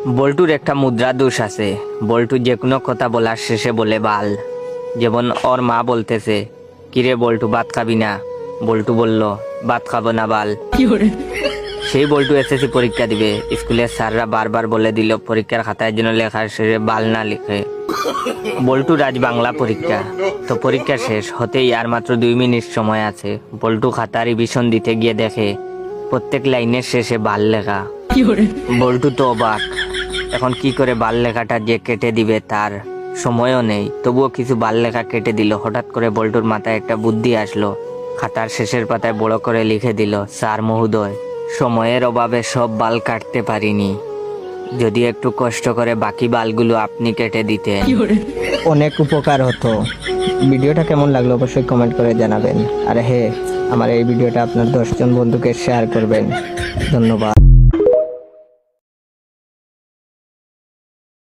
বল্টুর একটা মুদ্রা দোষ আছে। বল্টু যে কোনো কথা বলার শেষে বলে বাল। যেমন ওর মা বলতেছে, কিরে বল্টু ভাত খাবি না? বল্টু বলল, ভাত খাবো না বাল। সেই বল্টু এসএসসি পরীক্ষা দিবে, স্কুলের স্যাররা বারবার বলে দিল পরীক্ষার খাতায় যেন লেখার শেষে বাল না লিখে। বল্টুর আজ বাংলা পরীক্ষা, তো পরীক্ষা শেষ হতেই আর মাত্র 2 মিনিট সময় আছে। বল্টু খাতা রিভিশন দিতে গিয়ে দেখে প্রত্যেক লাইনের শেষে বাল লেখা। বল্টু তো অবাক, এখন কি করে বাল লেখাটা যে কেটে দিবে তার সময়ও নেই। তবুও কিছু বাল লেখা কেটে দিল। হঠাৎ করে বল্টুর মাথায় একটা বুদ্ধি আসলো। খাতার শেষের পাতায় বড় করে লিখে দিল, স্যার মহোদয়, সময়ের অভাবে সব বাল কাটতে পারিনি, যদি একটু কষ্ট করে বাকি বালগুলো আপনি কেটে দিতেন অনেক উপকার হতো। ভিডিওটা কেমন লাগলো অবশ্যই কমেন্ট করে জানাবেন। আর আমার এই ভিডিওটা আপনার 10 জন বন্ধুকে শেয়ার করবেন। ধন্যবাদ।